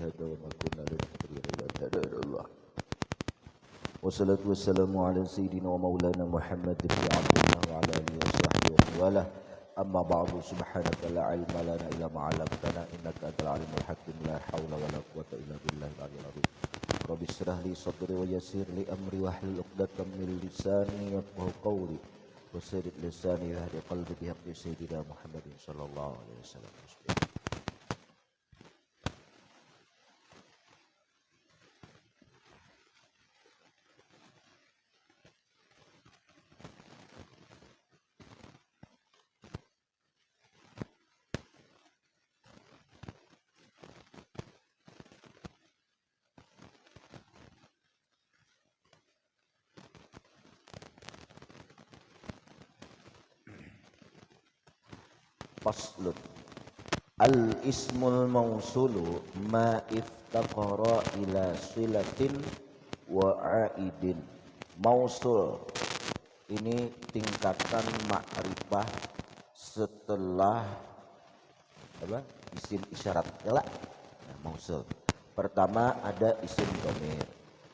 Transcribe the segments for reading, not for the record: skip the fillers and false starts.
هذا وما كنا لنهتدي لولا أن هدانا الله والصلاة والسلام على سيدنا ومولانا محمد بن عبد الله وعلى آله وصحبه ومن والاه أما بعد سبحانك لا علم لنا إلا ما علمتنا إنك أنت العليم الحكيم لا حول ولا قوة إلا بالله العلي العظيم رب اشرح لي صدري ويسر لي أمري واحلل عقدة من لساني يفقهوا قولي وسدد لساني يهدي قلبي بحق سيدنا محمد صلى الله عليه وسلم. Faslun al-ismul mausulu ma iftaqara ila silatin wa aidin. Mausul ini tingkatan ma'rifah setelah apa? Isim isyarat. Nah, mausul. Pertama ada isim dhamir,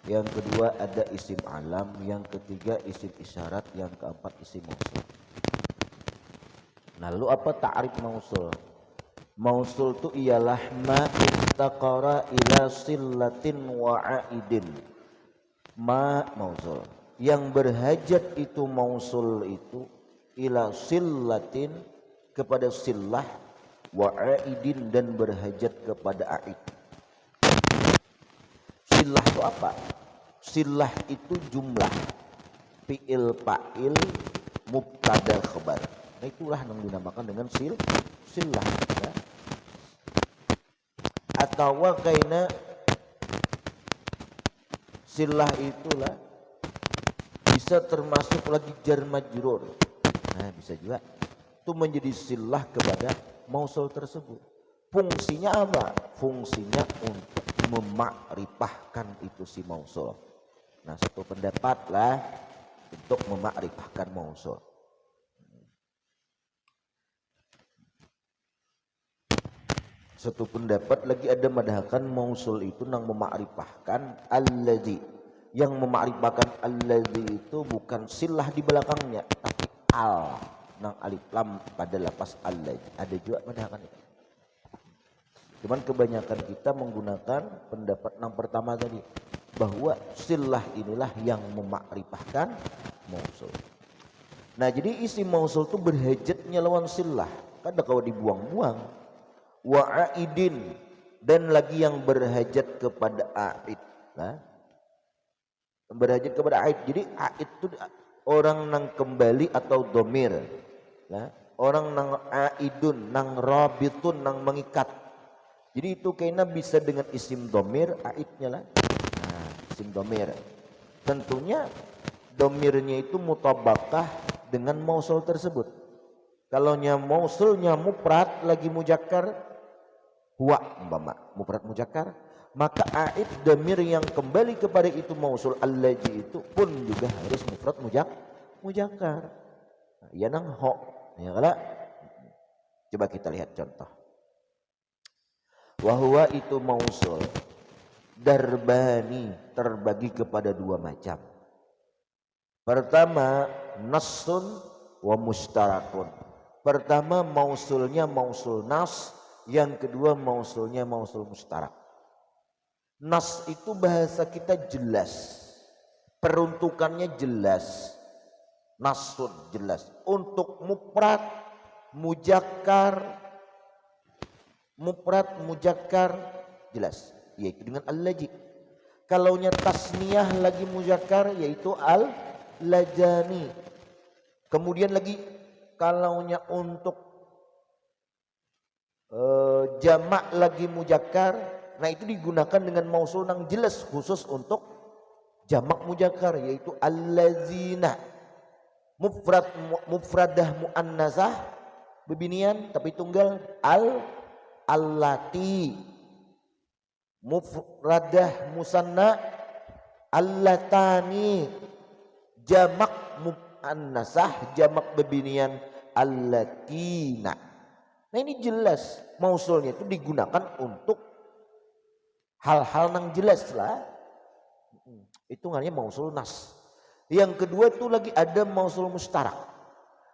yang kedua ada isim alam, yang ketiga isim isyarat, yang keempat isim mausul. Nah, lalu apa ta'rif mausul? Mausul itu ialah ma iftaqara ila sillatin wa aidin. Ma mausul. Yang berhajat itu mausul itu ila sillatin kepada sillah wa aidin dan berhajat kepada aid. Sillah itu apa? Sillah itu jumlah fi'il fa'il mubtada khabar. Nah, itulah yang dinamakan dengan sillah ya. Atau kaina sillah itulah bisa termasuk lagi jar majrur. Nah, bisa juga itu menjadi sillah kepada mausul tersebut. Fungsinya apa? Fungsinya untuk memakrifahkan itu si mausul. Nah, satu pendapat lah untuk memakrifahkan mausul. Satu pendapat lagi ada madhakan mausul itu nang memakrifahkan alladzi. Yang memakrifahkan alladzi itu bukan sillah di belakangnya, tapi al nang alif lam pada lapas alladzi. Ada juga madhakan itu. Cuman kebanyakan kita menggunakan pendapat yang pertama tadi, bahwa sillah inilah yang memakrifahkan mausul. Nah, jadi isi mausul itu berhajatnya lawan sillah. Kadang kalau dibuang-buang. Wa aidin, dan lagi yang berhajat kepada aid. Nah, berhajat kepada aid. Jadi aid itu orang nang kembali atau domir. Nah, orang nang aidun, nang rabitun, nang mengikat. Jadi itu kayaknya bisa dengan isim domir, aidnya lah. Nah, isim domir. Tentunya domirnya itu mutabakah dengan mausul tersebut. Kalau mausulnya mufrad lagi mujakkar, huwa umpama mufrad mujakkar, maka aid damir yang kembali kepada itu mausul allazi itu pun juga harus mufrad mujakkar. Nah, ya nang ho, ya kala. Coba kita lihat contoh. Wa huwa itu mausul darbani, terbagi kepada dua macam. Pertama nassun wa mustarakun. Pertama mausulnya mausul nas, yang kedua mausulnya mausul mustarak. Nas itu bahasa kita jelas, peruntukannya jelas, nasun jelas. Untuk mufrad mujakkar jelas, yaitu dengan al-laji. Kalaunya tasniyah lagi mujakkar yaitu al-lajani. Kemudian lagi kalaunya untuk jamak lagi mujakkar, nah itu digunakan dengan mausul yang jelas khusus untuk jamak mujakkar yaitu allazina. Mufradah muannasah bebinian tapi tunggal allati. Mufradah musanna allatani. Jamak muannasah jamak bebinian allatina. Nah, ini jelas mausulnya itu digunakan untuk hal-hal nang jelas lah. Hitungannya mausul nas. Yang kedua itu lagi ada mausul mustarak.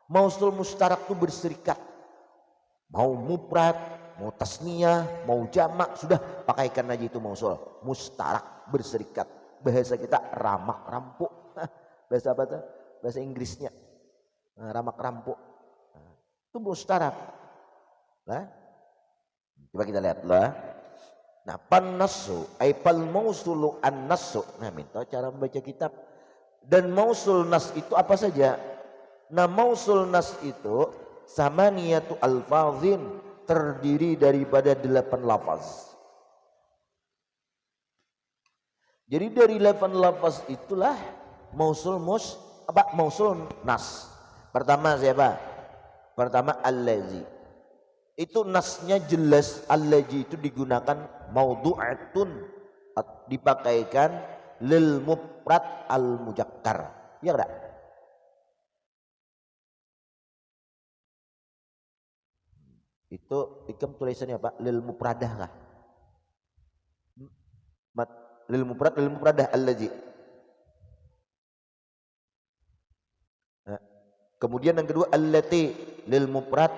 Mausul mustarak itu berserikat. Mau mufrad, mau tasniyah, mau jamak, sudah pakaikan aja itu mausul mustarak berserikat. Bahasa kita ramak rampuk. Bahasa apa tuh? Bahasa Inggrisnya ramak rampuk. Itu mustarak. Nah, coba kita lihat lah. Nah, pannasu ay pal mausulu an-nasu. Nah, minta cara membaca kitab. Dan mausul nas itu apa saja? Nah, mausul nas itu samaniyatu alfazin, terdiri daripada 8 lafaz. Jadi dari 8 lafaz itulah mausul mausul nas. Pertama siapa? Pertama allazi. Itu nasnya jelas, allazi itu digunakan maudhu'atun, dipakaikan lil mufrad al mujakkar. Ya enggak? Itu ikam tulisannya apa? Lil mufradah kah? Lil mufradah allazi. Kemudian yang kedua allati lil mufrad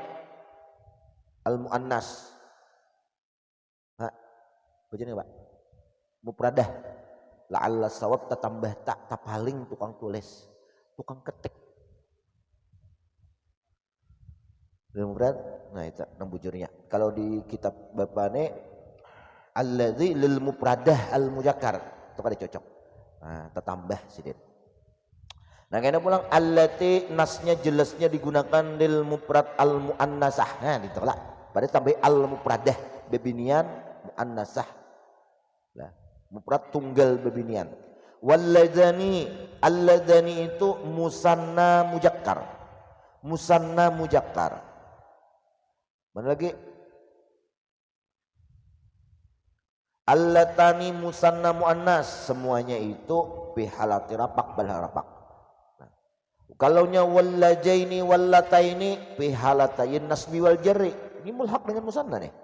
al muannas. Bacanya Pak. Mufradah. La'alla sawab tambah tak paling tukang tulis, tukang ketik. Lil mufrad. Nah itu nang bujurnya. Kalau di kitab bapane alladzi lil mufradah al mujakkar itu kada cocok. Nah, tambah sidin. Nah, kena pulang allati nasnya jelasnya digunakan lil mufrad al muannasah. Nah, ditolak. Pada tambah al mufradah bebinian muannasah. Nah, mufrad tunggal bebinian. Walladzani, alladzani itu musanna mujakkar. Musanna mujakkar. Mana lagi? Allatani musanna muannas, semuanya itu bihalati rapak balharapak. Nah, kalaunya wallajaini wallataini bihalatayin nasbi wal jarri, ini mulhaq dengan musanna nih.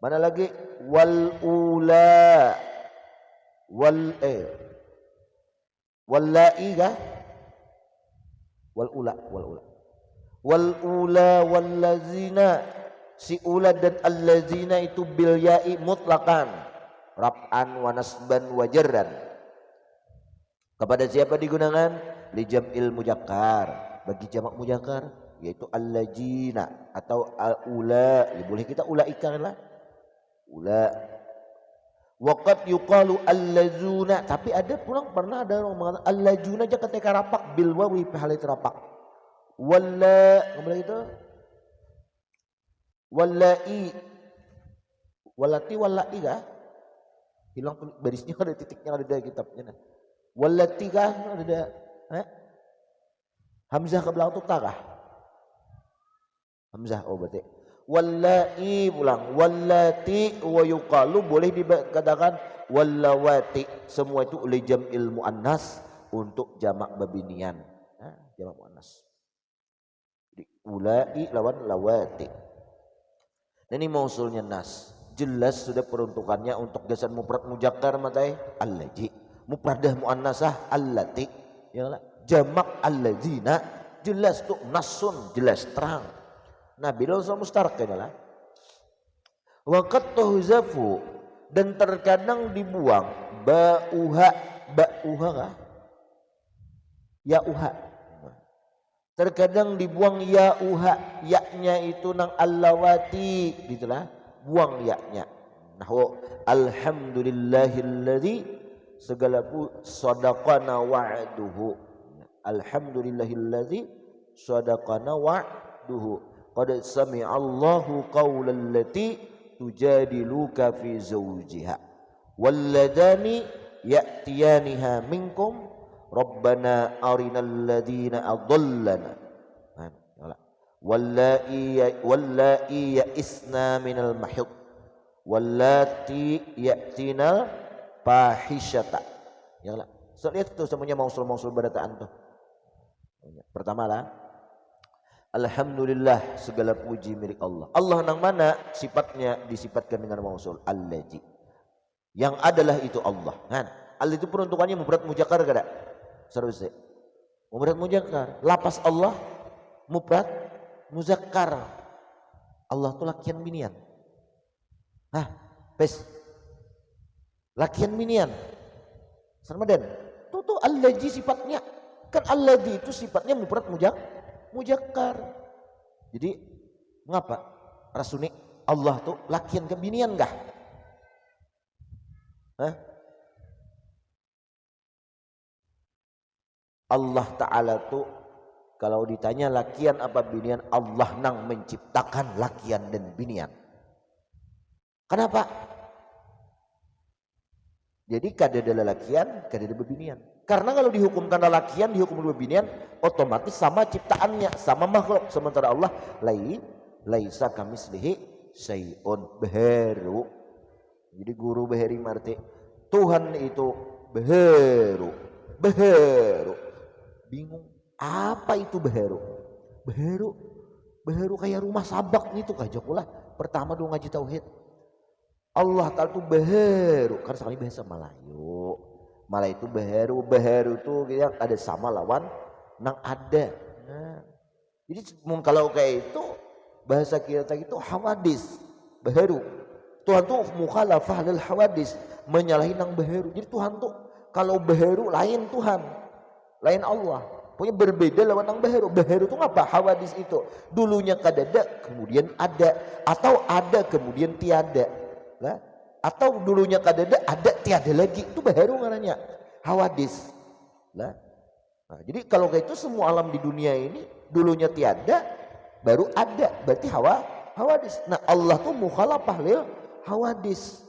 Mana lagi? Wal ula wallai kah? Wal ula wal ula wallazina, si ula dan allazina itu bil ya'i mutlaqan raf'an wa nasban wa jarran. Kepada siapa digunakan? Li jam'il mujakkar, bagi jamak mujakkar yaitu allazina atau ula. Ya, boleh kita ulaika lah. Ula. Waqad yuqalu allazuna, tapi ada pulang pernah ada orang mengatakan allazuna aja ketika rapak bil wawi halit rapak. Walla, kemudian itu wallai, wallati wallai kah? Hilang barisnya, ada titiknya, ada di kitabnya. Wallati kah? Ada hamzah ke belakang itu kah? Hamzah, oh berarti wallai pulang wallati wa yuqalu, boleh dikatakan wallawati, semua itu oleh jam'il muannas untuk jamak babinian. Jamak muannas. Ulai lawan lawati. Ini mausulnya nas. Jelas sudah peruntukannya untuk jasan mufrad mujakkar matai allazi. Mufradah muannasah allati. Ya lah. Jamak allazina jelas tuh nasun, jelas terang. Nah, bila usul mustarak lah. Waqat tuhzafu, dan terkadang dibuang ba'uha kah? Ya uha. Terkadang dibuang ya uha, yaknya itu nang allawati, gitulah, buang yaknya. Nahwu alhamdulillahilladzi, segala sadaqana wa'duhu. Alhamdulillahilladzi sadaqana wa'duhu. Qad sami'allahu qaulal lati tujadiluka fi zawjiha walladani ya'tiyaniha minkum Rabbana arinal ladina adallana wallai ya'isna minal mahid wallati ya'tinal fahishata. Ya lah. So, lihat tuh semuanya mausul barataan tuh. Pertama lah, alhamdulillah, segala puji milik Allah. Allah nang mana sifatnya disifatkan dengan mausul allazi. Yang adalah itu Allah. Kan? Allah itu peruntukannya mufrad muzakkar kada? Serius. Mufrad muzakkar. Lapas Allah mufrad muzakkar. Allah tuh lakian binian. Hah, pes. Lakian binian. Sarmadan. Tuh allazi sifatnya. Kan allazi itu sifatnya mufrad muzakkar. Jadi mengapa Rasuni Allah tuh lakian kebinian kah? Hah? Allah Ta'ala tuh kalau ditanya lakian apa binian, Allah nang menciptakan lakian dan binian. Kenapa? Jadi kadada lakian, kadada bebinian. Karena kalau dihukumkan lakian, dihukum bebinian, otomatis sama ciptaannya, sama makhluk. Sementara Allah laisa kamislihi syai'un, beheru. Jadi guru beheri marti Tuhan itu beheru. Bingung apa itu beheru? Beheru kayak rumah sabak gitu kajak ulah. Pertama dong ngaji tauhid. Allah Ta'ala itu beheru, karena sekali bahasa Melayu. Malah itu beheru itu yang ada sama lawan nang ada. Nah, jadi kalau kayak itu bahasa kita itu hawadis, beheru. Tuhan tuh mukhalafah lil hawadis, menyalahi nang beheru. Jadi Tuhan tuh kalau beheru lain Tuhan, lain Allah. Pokoknya berbeda lawan nang beheru. Beheru itu apa? Hawadis itu. Dulunya kadada, kemudian ada, atau ada kemudian tiada. Lah, atau dulunya kadada, ada tiada lagi, itu baru namanya hawadis. Lah, nah, jadi kalau kayak itu semua alam di dunia ini dulunya tiada, baru ada, berarti hawadis. Nah Allah tuh mukhalafah lil hawadis,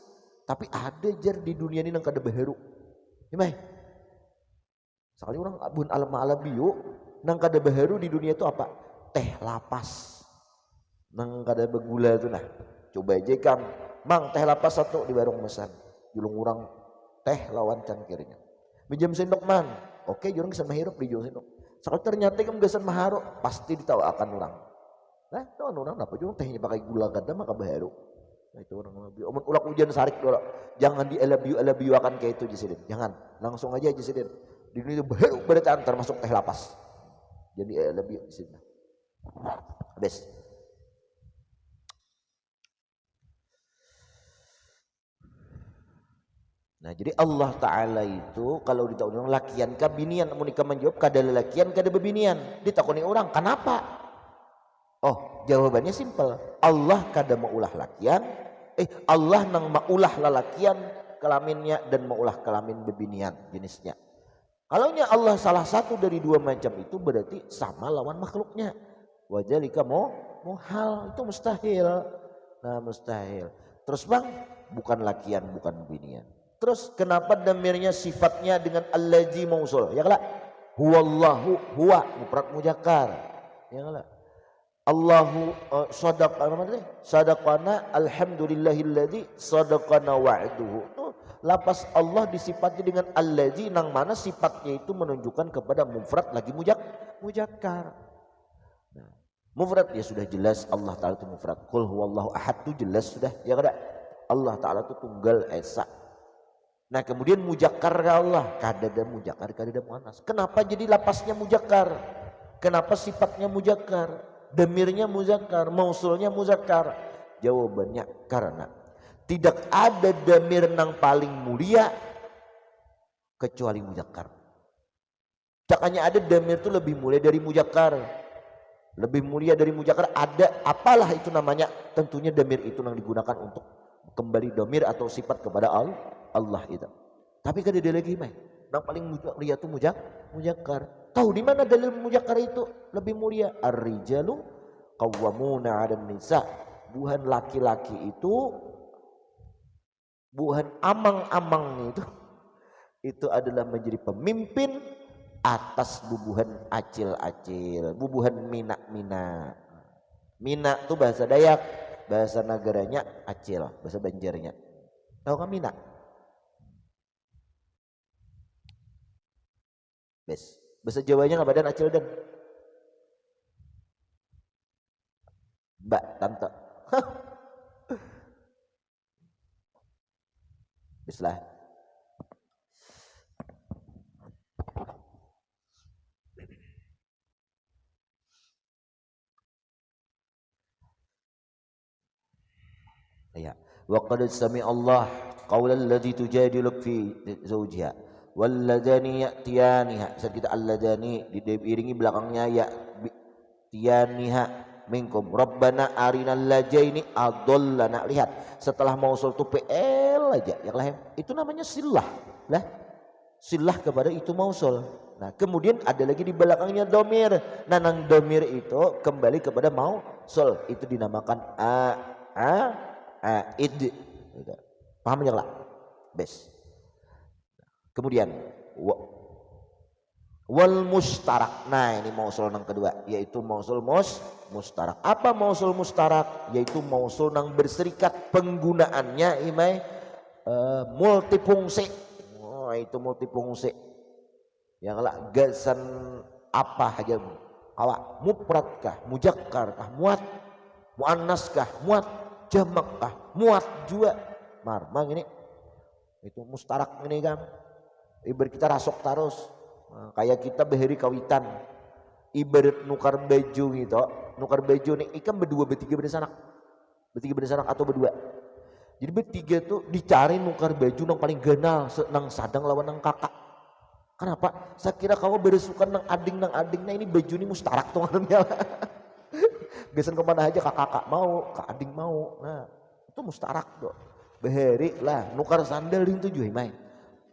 tapi ada jar di dunia ini nang kada baru. Gimana? Sekali orang bun alam bio nang kada baru di dunia itu apa? Teh lapas, nang kada begula itu nah. Coba aja kan. Mang teh lapas satu di warung mesan. Julung orang teh lawan cangkirnya. Minjem sendok man. Oke, jurang gesan mahirup di julung sendok. Sekali ternyata kamu gesan maharup, pasti ditawakan orang. Nah, tahu orang apa jurang tehnya pakai gula gada maka baharu. Nah, itu orang lebih. Omong ulak hujan sarik dulu. Jangan di akan kayak itu Jisidin. Jangan, langsung aja Jisidin. Di dunia itu baharu berarti termasuk teh lapas. Jadi elebiu di sini. Habis. Nah jadi Allah Ta'ala itu kalau ditakuni orang lakian kabinian, mereka menjawab kada lelakian kada bebinian. Ditakuni orang kenapa? Oh jawabannya simpel. Allah kada mau ulah lakian, Allah nang maulah lalakian kelaminnya dan maulah kelamin bebinian jenisnya. Kalaunya Allah salah satu dari dua macam itu berarti sama lawan makhluknya. Wajalika muhal, itu mustahil. Nah mustahil. Terus bang bukan lakian bukan bebinian. Terus kenapa damirnya sifatnya dengan allazi mausul? Ya kala. Huwallahu huwa mufrad muzakkar. Ya kala. Allahu sadaqana alhamdulillahilladzi sadaqana wa'duhu. Tuh lapas Allah disifati dengan allazi nang mana sifatnya itu menunjukkan kepada mufrad lagi muzakkar. Nah, mufrad ya sudah jelas Allah Ta'ala itu mufrad. Qul huwallahu ahad itu jelas sudah. Ya kada. Allah Ta'ala itu tunggal esa. Nah kemudian mujakkar Allah, kadada mujakkar, kadada muannas. Kenapa jadi lapasnya mujakkar? Kenapa sifatnya mujakkar? Damirnya muzakkar, mausulnya muzakkar. Jawabannya karena tidak ada damir nang paling mulia kecuali mujakkar. Makanya ada damir itu lebih mulia dari mujakkar. Lebih mulia dari mujakkar ada apalah itu namanya? Tentunya damir itu yang digunakan untuk kembali damir atau sifat kepada Allah itu. Tapi kan ada lagi mah. Yang paling mulia itu mujakkar. Tahu di mana dalil mujakkar itu lebih mulia? Ar-rijalu qawwamuna 'alan nisa. Buhan laki-laki itu buhan amang-amang itu adalah menjadi pemimpin atas bubuhan acil-acil, bubuhan mina-mina. Mina itu bahasa Dayak, bahasa negaranya acil, bahasa Banjarnya. Tahu kan mina? Bahasa Jawanya apa dan acil dan mbak tante. Bislah. Ya. Wa qad sami Allah qaulal ladzi tujadiluk fi zawjiha wal ladani ya'tiyaniha. Saat kita alladani diiringi belakangnya ya tiyaniha minkum rabbana arinal lajaini adallana. Lihat, setelah mausul tu PL aja ya lah, itu namanya silah lah, silah kepada itu mausul. Nah kemudian ada lagi di belakangnya domir. Nah nang domir itu kembali kepada mausul, itu dinamakan id. Paham aja lah, bes. Kemudian wal mustarak. Nah ini mausul nang kedua, yaitu mausul mustarak. Apa mausul mustarak? Yaitu mausul nang berserikat penggunaannya imai multifungsi. Oh itu multifungsi. Yang lah gasan apa aja kawa, mufradkah, mujakkarkah, muat, muannaskah, muat, jamakkah, muat juga. Mang ini itu mustarak ini kan. Ibarat kita rasok terus. Nah, kayak kita beheri kawitan. Ibarat nukar baju gitu. Nukar baju nih ikan berdua, bertiga, bersanak. Bertiga, bersanak atau berdua. Jadi bertiga tuh dicari nukar baju nang paling ganal, nang sadang lawan nang kakak. Kenapa? Saya kira kamu beresukan nang ading, nah ini baju ini mustarak tuh namanya. Biasanya kemana aja kakak mau, kak ading mau. Nah itu mustarak tuh. Beheri lah, nukar sandal itu juga main.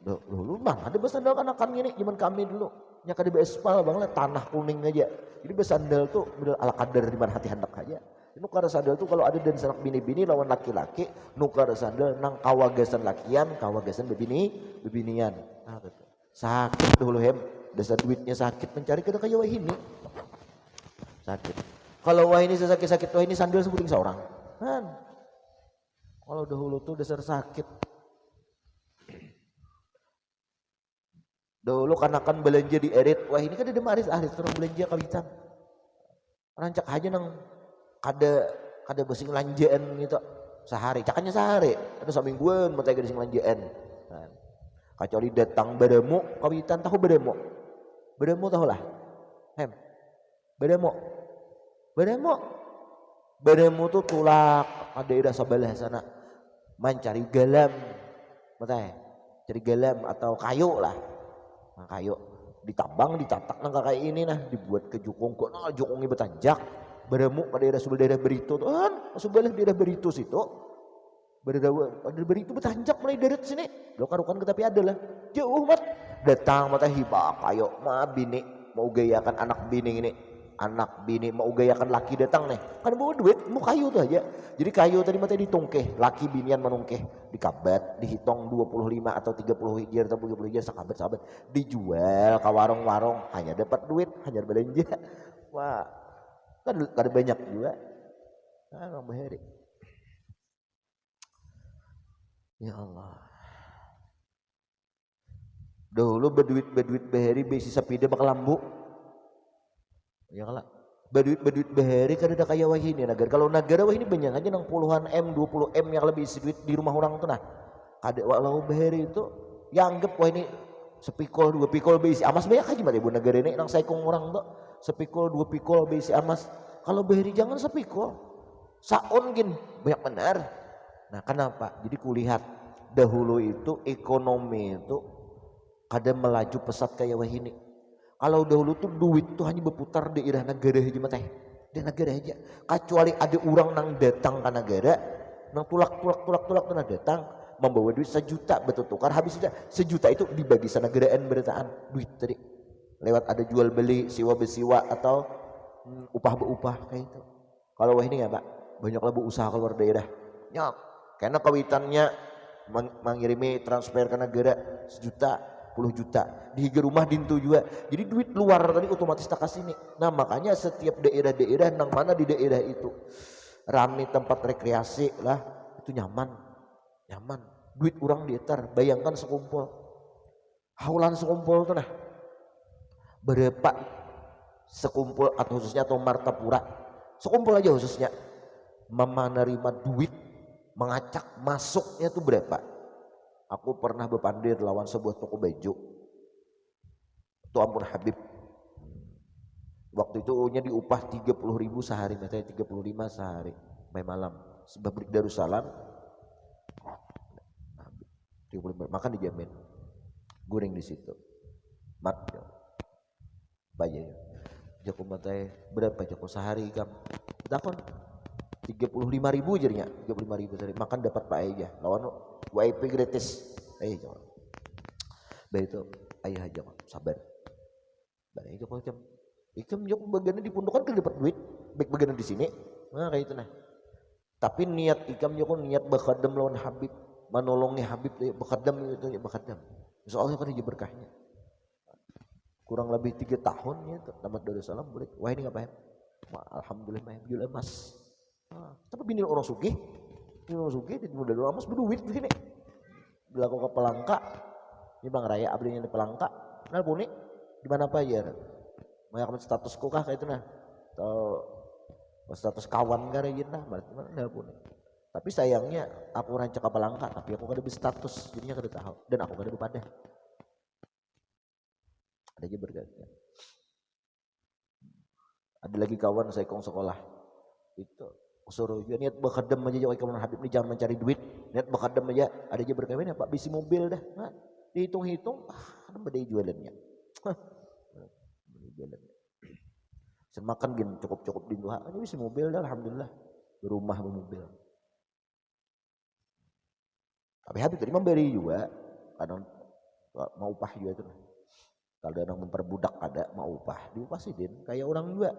Dulu mana ada bersandal kan gini, zaman kami dulu. Nyaka di bespal bang lah, tanah kuning aja. Jadi bersandal tuh ala kadar di mana hati hendak aja. Nukar sandal tuh kalau ada dan sanak bini-bini lawan laki-laki, nukar sandal nang kawagasan lakian, kawagasan bebinian. Nah betul. Sakit dulu hem, dasar duitnya sakit mencari kita kayak wah ini sakit. Kalau wah ini sakit wah ini sandal sebuting seorang kan. Kalau dahulu tuh dasar sakit. Dulu kanakan belanja di erit, wah ini kan ada maris terus belanja kawitan. Rancak aja nang kada besing lanjaan gitu sehari, cakannya sehari, ada samingguan mata kada sing lanjaan. Kan. Kecuali datang beremu kawitan, tahu beremu tahu lah hem beremu tuh tulak ada daerah sebelah sana mencari galam matanya cari galam atau kayu lah. Nah, kayu ditambang ditatak nang kayak ini nah dibuat ke jukung kok nah jukungnya betanjak beremu pada daerah sebelah daerah Berito tuh kan sebelah daerah Berito situ ada beri itu bertanjak mulai dari sini. Lo karukan tapi ada lah. Jauh mat. Datang mata hibah kayo ma bini mau gayakan anak bini ini. Anak bini mau gayakan laki datang nih. Kan bawa duit mau kayu tuh aja. Jadi kayu tadi mata ditungkeh. Laki binian menungkeh. Dikabat dihitung 25 atau 30 hijir atau 30 hijir sahabat. Dijual ke warung-warung. Hanya dapat duit. Hanya belanja. Wah. Kan ada banyak juga. Nah bahari. Ya Allah. Dahulu berduit beheri besi sepeda bakal lambu. Ya kalah. Berduit beheri kan ada kayak wah ini negara. Kalau negara wah ini banyak aja nang puluhan M, 20 M yang lebih isi duit di rumah orang tuh nah. Kadek walau beheri itu yang anggap wah ini sepikul 2 pikul besi amas banyak aja mah ibu negara ini nang saikung orang tuh sepikul 2 pikul besi amas. Kalau beheri jangan sepikul. Saon gin banyak benar. Nah kenapa? Jadi kulihat dahulu itu ekonomi itu kadang melaju pesat kayak wah ini. Kalau dahulu tuh duit tuh hanya berputar di daerah negara aja mah teh. Di negara aja. Kecuali ada orang nang datang ke negara, nang tulak tuh nang datang membawa duit 1 juta betul tukar habis sejuta itu dibagi senegaraan berataan duit tadi. Lewat ada jual beli siwa besiwa atau upah kayak itu. Kalau wah ini ya Pak, banyak lah usaha keluar daerah. Nyok. Karena kawitannya mengirimi transfer ke negara 1 juta, 10 juta. Di rumah dintu juga. Jadi duit luar tadi otomatis tak kasih nih. Nah makanya setiap daerah-daerah nang mana di daerah itu rame tempat rekreasi lah itu nyaman. Duit orang dietar. Bayangkan sekumpul. Haulan sekumpul tuh nah. Berapa sekumpul atau khususnya atau Martapura. Sekumpul aja khususnya. Menerima duit mengacak masuknya tuh berapa? Aku pernah berpandir lawan sebuah toko baju. Tuh ampun Habib. Waktu itu nya diupah 30.000 sehari, katanya 35 sehari, sampai malam. Sebab di Darussalam, 35, makan dijamin. Goreng di situ. Mat, bayar. Joko matanya berapa Joko sehari kam? Takon 35.000 jadinya, 35.000 sehari. Makan dapat Pak aja. Lawan WIP gratis. Joko. Baik itu ayah Joko sabar. Baik Joko jam. Ikam Joko bagiannya di pundokan kan dapat duit. Baik bagiannya di sini. Nah kayak itu nah. Tapi niat Ikam Joko niat bakadam lawan Habib, menolongi Habib bakadam itu ya bakadam. Insyaallah kan hiji berkahnya. Kurang lebih 3 tahun ya tamat Darussalam boleh. Wah ini ngapain? Alhamdulillah mah jual emas. Tapi bini orang sugih. Bini orang sugih di modal emas berduit begini. Belaku ke Pelangka. Ini Bang Raya abdinya di Pelangka. Nah puni di mana apa ya? Banyak status kah kayak itu nah. Atau status kawan kah ya nah, berarti mana puni. Tapi sayangnya aku rancak ke Pelangka tapi aku kada berstatus jadinya kada tahu dan aku kada berpadah. Ada aja bergantian. Ada lagi kawan saya kong sekolah itu suruh ya niat bakadam aja jauh kawan Habib ini jangan mencari duit, niat bakadam aja. Ada aja berkawin Pak bisi mobil dah. Nah, dihitung-hitung ada bedai jualannya. Jualannya. Sen makan gin cukup-cukup di duha. Ini bisi mobil dah alhamdulillah. Berumah bermobil. Tapi Habib tadi memberi juga kadang mau upah juga itu. Kalau ada yang memperbudak ada mau upah, diupah sih Din, kayak orang juga.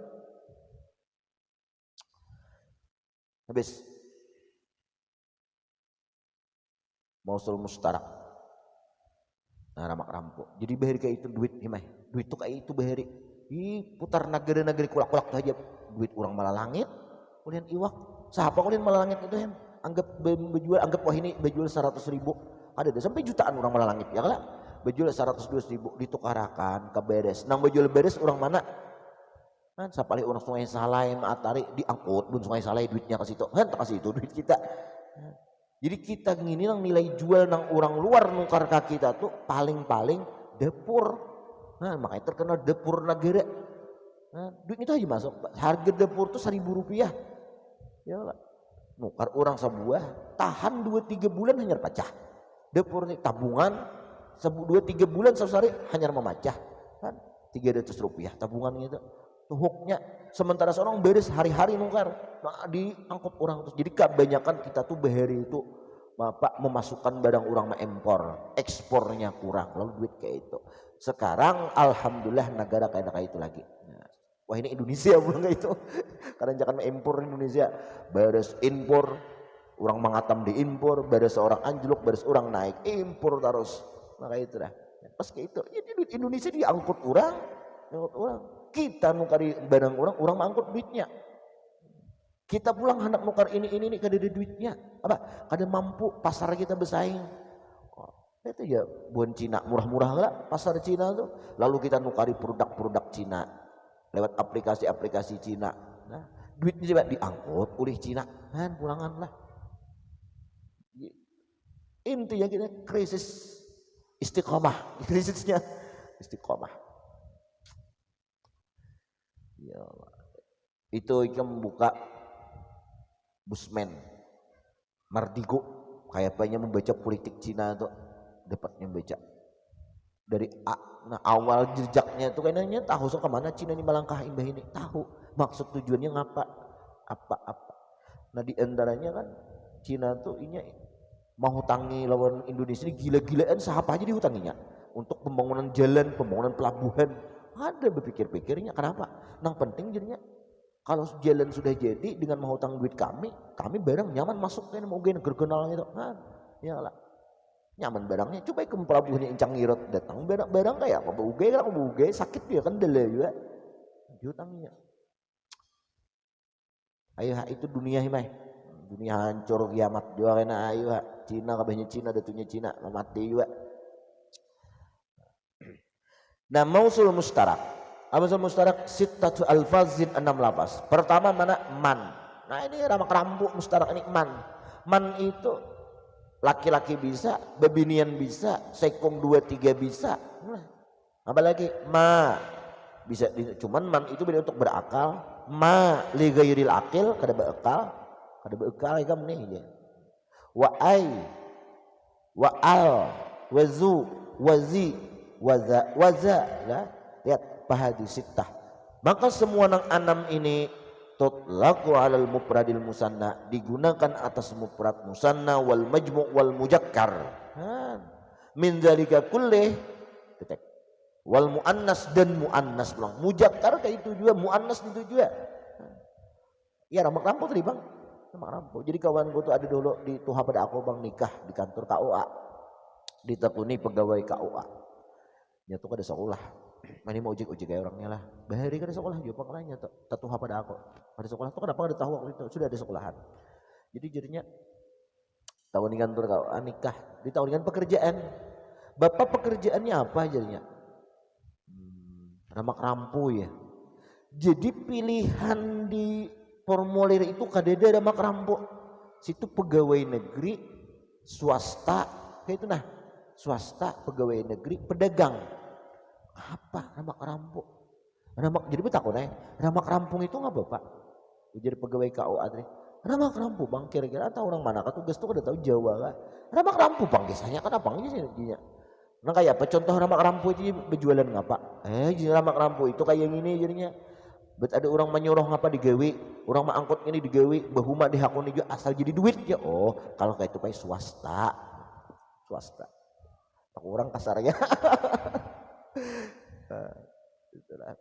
Habis Mausul Mustarak. Nah ramak rampok. Jadi bahari kayak itu duit nih mah. Duit tuh kayak itu bahari. Putar negara-negara kulak-kulak aja. Duit orang malah langit. Kemudian iwak. Siapa kalian malah langit itu hem? Anggap berjual, anggap wah ini berjual 100.000. Ada deh sampai jutaan orang malah langit ya kan? Berjual 100-200.000 ditukarakan ke beres. Nang berjual beres orang mana? Kan sapali orang Sungai Salai atari diangkut bun Sungai Salai duitnya ke situ. Kan tak kasih itu duit kita. Jadi kita ngini nang nilai jual nang orang luar nukar ke kita tuh paling-paling dapur. Nah, makanya terkenal dapur negara. Nah, duit itu aja masuk. Harga dapur tuh Rp1.000. Ya lah. Nukar orang sebuah tahan 2-3 bulan hanya pecah. Dapur tabungan 2-3 bulan sehari hanya memacah kan Rp300 tabungan gitu tuhuknya sementara seorang beres hari-hari nukar nah, diangkut orang terus jadi kebanyakan kita tuh bahari itu Bapak memasukkan barang orang mengimpor ekspornya kurang lalu duit kayak itu sekarang alhamdulillah negara kayak itu lagi nah, wah ini Indonesia bukan itu karena jangan mengimpor Indonesia beres impor orang mengatam diimpor beres seorang anjlok beres orang naik impor terus maka itu dah pas kayak itu ya duit Indonesia diangkut orang kita nukari barang orang mangkut duitnya kita pulang hendak nukar ini kada ada duitnya apa kada mampu pasar kita bersaing itu ya buan Cina murah-murah lah pasar Cina tuh lalu kita nukari produk-produk Cina lewat aplikasi-aplikasi Cina nah duitnya juga diangkut oleh Cina kan pulangan lah intinya kita krisis istiqomah, krisisnya istiqomah. Ya Allah. Itu Ikam buka Busman, Mardigo, kayak apanya membaca politik Cina tuh dapatnya baca dari nah awal jejaknya itu kayaknya tahu so kemana Cina ini melangkah imbah ini tahu maksud tujuannya ngapa apa. Nah di antaranya kan Cina tuh ini mau hutangi lawan Indonesia ini gila-gilaan siapa aja dihutanginya untuk pembangunan jalan, pembangunan pelabuhan ada berpikir-pikirnya kenapa? Nah penting jadinya kalau jalan sudah jadi dengan mau hutang duit kami barang nyaman masuk ke mau gen gergenal gitu kan ya lah nyaman barangnya coba ke pelabuhannya Encang Ngirot datang barang kayak apa buge sakit dia kan dele juga dihutanginya ayo itu dunia himai dunia hancur kiamat juga kena ayo Cina kabehnya Cina datunya Cina mati juga. Nah mausul mustarak. Mausul mustarak sittatu alfazin 6 lafaz. Pertama mana man. Nah ini ramak rambu mustarak ini man. Man itu laki-laki bisa, bebinian bisa, sekong 2-3 bisa. Nah, apalagi ma bisa, cuman man itu beda untuk berakal, ma li ghairil akil kada beakal ya kamu nih dia. Wa ai wa al wazu wazi waza ya. Lihat pahadi sittah. Maka semua nang anam ini tutlaqu alal mufradil musanna, digunakan atas mufrad musanna wal majmu' wal mujakkar. Min zalika kullih wal muannas dan muannas pulang. Mujakkar kayak itu juga, muannas itu juga. Ya ramak rampok tadi bang, ramak rampok. Jadi kawan gue tuh ada dulu di tuha pada aku bang nikah di kantor KUA, ditekuni pegawai KUA. Ya tuh kada sekolah. Ini mau ojek kayak orangnya lah. Bahari kada sekolah juga pengelanya tuh pada aku. Pada sekolah tuh kenapa kada tahu waktu itu sudah ada sekolahan. Jadi jadinya tahun di kantor KUA nikah, ditawarikan pekerjaan. Bapak pekerjaannya apa jadinya? Ramak rampu ya. Jadi pilihan di formulir itu kadeda ramak rampu. Situ pegawai negeri, swasta, kayak itu nah. Swasta, pegawai negeri, pedagang. Apa ramak rampu? Jadi betakon ramak rampung itu nggak bapak? Jadi pegawai KUA. Ramak rampu bang, kira-kira tahu orang mana? Tugas tuh udah tahu Jawa lah. Ramak rampu bang, biasanya kan apa sih dia? Nah kayak apa contoh ramak rampu itu berjualan ngapa? Ramak rampu itu kayak gini jadinya. Bet ada orang menyuruh ngapa digawe, orang mengangkut ini digawe, bahuma dihakuni juga asal jadi duit ya. Oh, kalau kayak itu kayak swasta. Aku orang kasarnya. Itulah.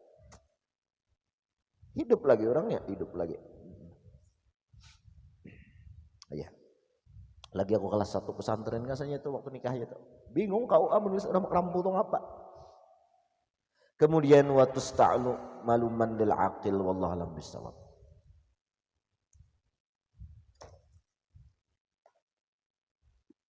Hidup lagi orangnya, hidup lagi. Ayah. Lagi aku kelas 1 pesantren kasanya itu waktu nikahnya tuh. Bingung KUA menulis ramak rampu itu apa? Kemudian wa tusta'lu maluman lil aqil wallahu alam bisawab.